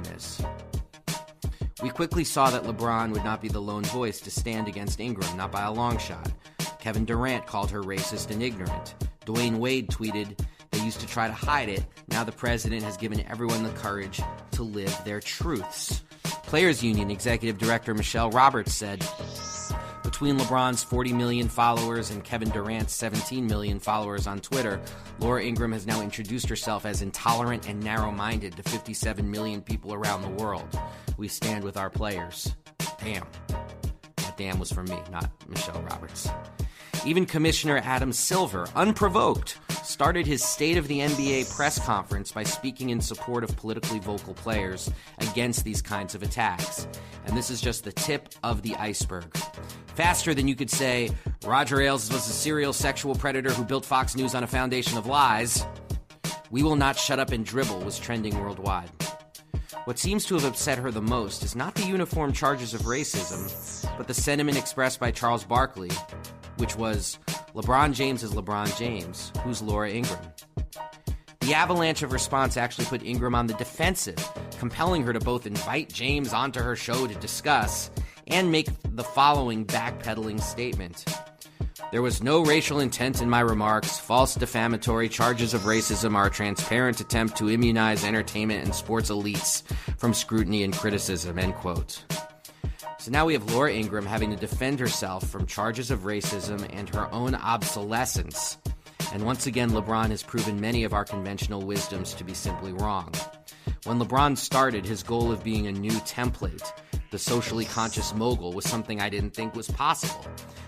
game is. We quickly saw that LeBron would not be the lone voice to stand against Ingram, not by a long shot. Kevin Durant called her racist and ignorant. Dwayne Wade tweeted, "They used to try to hide it. Now the president has given everyone the courage to live their truths." Players Union Executive Director Michelle Roberts said, "Between LeBron's 40 million followers and Kevin Durant's 17 million followers on Twitter, Laura Ingraham has now introduced herself as intolerant and narrow-minded to 57 million people around the world. We stand with our players." Damn. That damn was from me, not Michelle Roberts. Even Commissioner Adam Silver, unprovoked, started his State of the NBA press conference by speaking in support of politically vocal players against these kinds of attacks. And this is just the tip of the iceberg. Faster than you could say, Roger Ailes was a serial sexual predator who built Fox News on a foundation of lies, "We will not shut up and dribble" was trending worldwide. What seems to have upset her the most is not the uniform charges of racism, but the sentiment expressed by Charles Barkley, which was, "LeBron James is LeBron James. Who's Laura Ingraham?" The avalanche of response actually put Ingraham on the defensive, compelling her to both invite James onto her show to discuss and make the following backpedaling statement. "There was no racial intent in my remarks. False defamatory charges of racism are a transparent attempt to immunize entertainment and sports elites from scrutiny and criticism," end quote. So now we have Laura Ingraham having to defend herself from charges of racism and her own obsolescence. And once again, LeBron has proven many of our conventional wisdoms to be simply wrong. When LeBron started, his goal of being a new template, the socially conscious mogul, was something I didn't think was possible,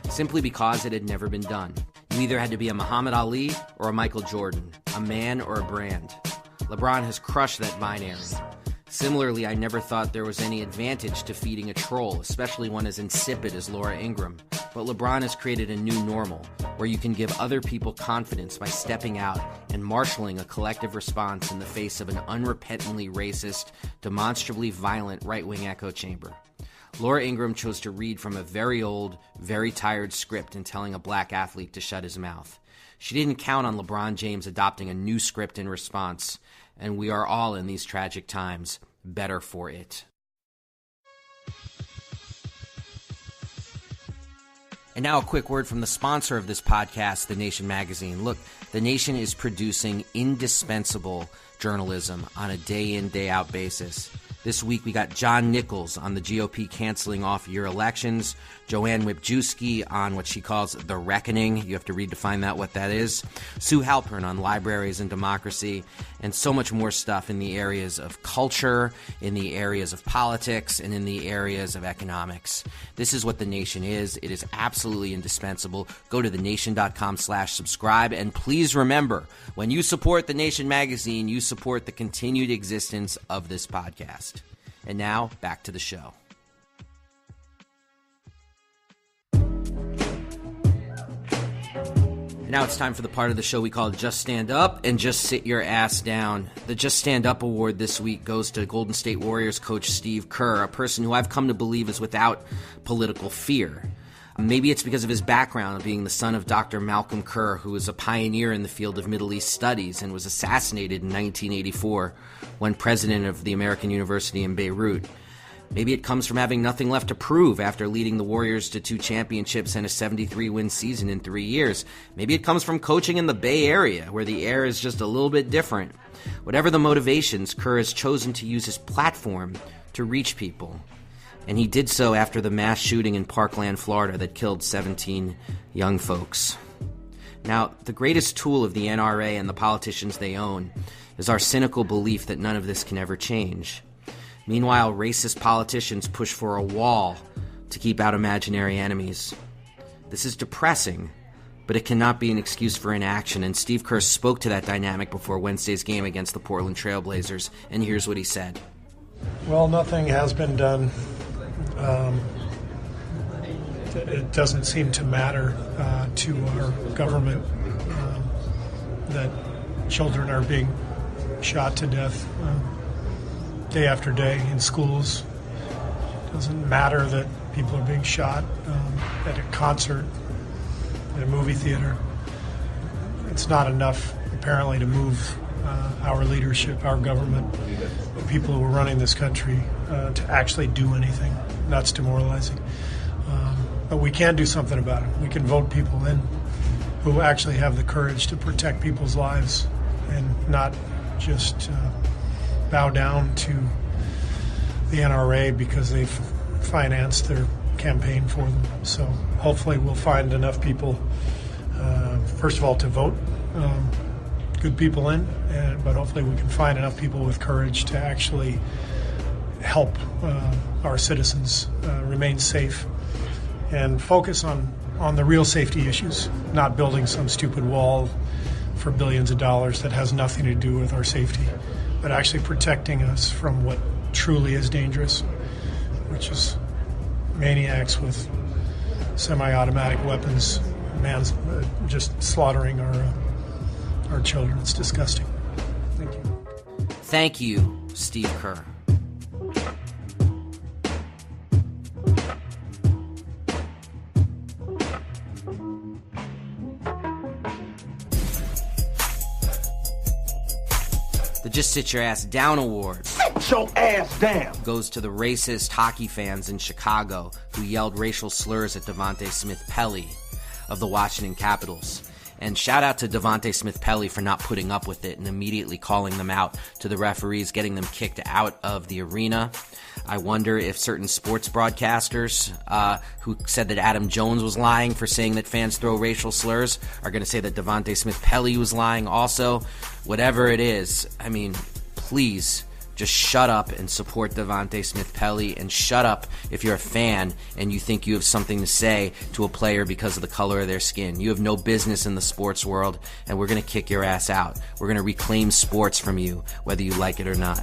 simply because it had never been done. You either had to be a Muhammad Ali or a Michael Jordan, a man or a brand. LeBron has crushed that binary. Similarly, I never thought there was any advantage to feeding a troll, especially one as insipid as Laura Ingraham. But LeBron has created a new normal, where you can give other people confidence by stepping out and marshaling a collective response in the face of an unrepentantly racist, demonstrably violent right-wing echo chamber. Laura Ingraham chose to read from a very old, very tired script and telling a black athlete to shut his mouth. She didn't count on LeBron James adopting a new script in response, and we are all in these tragic times better for it. And now a quick word from the sponsor of this podcast, The Nation magazine. Look, The Nation is producing indispensable journalism on a day-in, day-out basis. This week we got John Nichols on the GOP canceling off-year elections, Joanne Wipjewski on what she calls the reckoning. You have to read to find out what that is. Sue Halpern on libraries and democracy, and so much more stuff in the areas of culture, in the areas of politics, and in the areas of economics. This is what The Nation is. It is absolutely indispensable. Go to thenation.com/subscribe, and please remember, when you support The Nation magazine, you support the continued existence of this podcast. And now, back to the show. Now it's time for the part of the show we call Just Stand Up and Just Sit Your Ass Down. The Just Stand Up award this week goes to Golden State Warriors coach Steve Kerr, a person who I've come to believe is without political fear. Maybe it's because of his background of being the son of Dr. Malcolm Kerr, who was a pioneer in the field of Middle East studies and was assassinated in 1984 when president of the American University in Beirut. Maybe it comes from having nothing left to prove after leading the Warriors to 2 championships and a 73-win season in 3 years. Maybe it comes from coaching in the Bay Area, where the air is just a little bit different. Whatever the motivations, Kerr has chosen to use his platform to reach people. And he did so after the mass shooting in Parkland, Florida that killed 17 young folks. Now, the greatest tool of the NRA and the politicians they own is our cynical belief that none of this can ever change. Meanwhile, racist politicians push for a wall to keep out imaginary enemies. This is depressing, but it cannot be an excuse for inaction, and Steve Kerr spoke to that dynamic before Wednesday's game against the Portland Trail Blazers, and here's what he said. Well, nothing has been done. It doesn't seem to matter to our government that children are being shot to death day after day in schools. It doesn't matter that people are being shot at a concert, at a movie theater. It's not enough, apparently, to move our leadership, our government, the people who are running this country to actually do anything. That's demoralizing. But we can do something about it. We can vote people in who actually have the courage to protect people's lives and not just bow down to the NRA because they've financed their campaign for them. So hopefully we'll find enough people, first of all, to vote good people in, but hopefully we can find enough people with courage to actually help our citizens remain safe and focus on the real safety issues, not building some stupid wall for billions of dollars that has nothing to do with our safety, but actually protecting us from what truly is dangerous, which is maniacs with semi-automatic weapons, just slaughtering our children. It's disgusting. Thank you. Thank you, Steve Kerr. The Just Sit Your Ass Down Award. Sit your ass down! Goes to the racist hockey fans in Chicago who yelled racial slurs at Devontae Smith-Pelly of the Washington Capitals. And shout out to Devontae Smith-Pelly for not putting up with it and immediately calling them out to the referees, getting them kicked out of the arena. I wonder if certain sports broadcasters who said that Adam Jones was lying for saying that fans throw racial slurs are going to say that Devontae Smith-Pelly was lying also. Whatever it is, I mean, please just shut up and support Devontae Smith-Pelly, and shut up if you're a fan and you think you have something to say to a player because of the color of their skin. You have no business in the sports world, and we're going to kick your ass out. We're going to reclaim sports from you, whether you like it or not.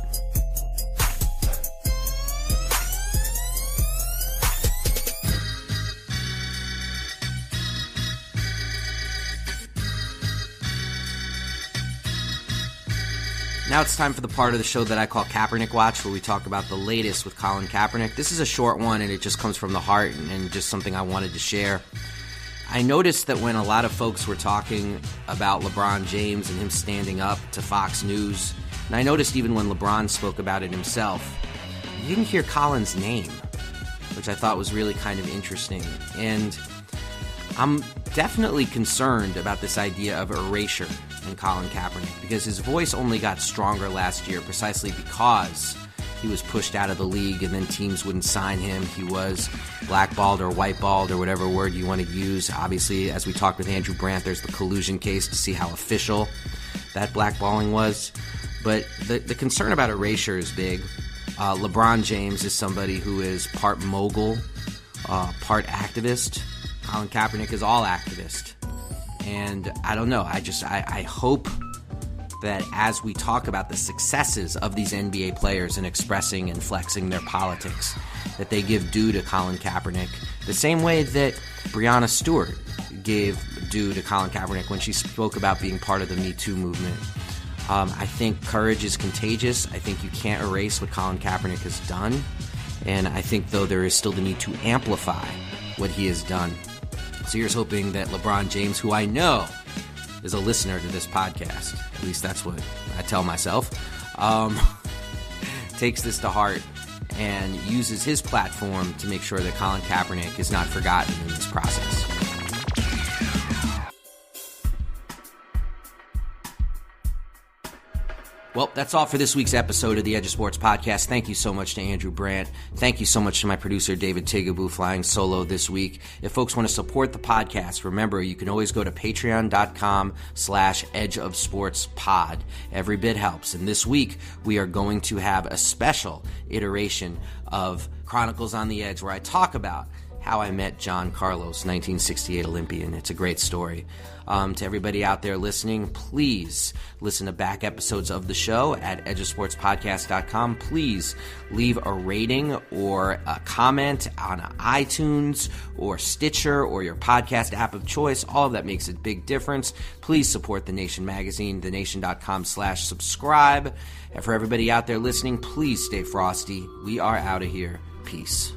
Now it's time for the part of the show that I call Kaepernick Watch, where we talk about the latest with Collin Kaepernick. This is a short one, and it just comes from the heart and just something I wanted to share. I noticed that when a lot of folks were talking about LeBron James and him standing up to Fox News, and I noticed even when LeBron spoke about it himself, you didn't hear Collin's name, which I thought was really kind of interesting. And I'm definitely concerned about this idea of erasure in Collin Kaepernick, because his voice only got stronger last year precisely because he was pushed out of the league and then teams wouldn't sign him. He was blackballed or whiteballed or whatever word you want to use. Obviously, as we talked with Andrew Brandt, there's the collusion case to see how official that blackballing was. But the concern about erasure is big. LeBron James is somebody who is part mogul, part activist. Collin Kaepernick is all activist. And I don't know, I hope that as we talk about the successes of these NBA players in expressing and flexing their politics, that they give due to Collin Kaepernick the same way that Breonna Stewart gave due to Collin Kaepernick when she spoke about being part of the Me Too movement. I think courage is contagious. I think you can't erase what Collin Kaepernick has done. And I think, though, there is still the need to amplify what he has done. So here's hoping that LeBron James, who I know is a listener to this podcast, at least that's what I tell myself, takes this to heart and uses his platform to make sure that Collin Kaepernick is not forgotten in this process. Well, that's all for this week's episode of the Edge of Sports podcast. Thank you so much to Andrew Brandt. Thank you so much to my producer, David Tigaboo, flying solo this week. If folks want to support the podcast, remember, you can always go to patreon.com/edgeofsportspod. Every bit helps. And this week, we are going to have a special iteration of Chronicles on the Edge, where I talk about how I met John Carlos, 1968 Olympian. It's a great story. To everybody out there listening, please listen to back episodes of the show at edgeofsportspodcast.com. Please leave a rating or a comment on iTunes or Stitcher or your podcast app of choice. All of that makes a big difference. Please support The Nation magazine, thenation.com/subscribe. And for everybody out there listening, please stay frosty. We are out of here. Peace.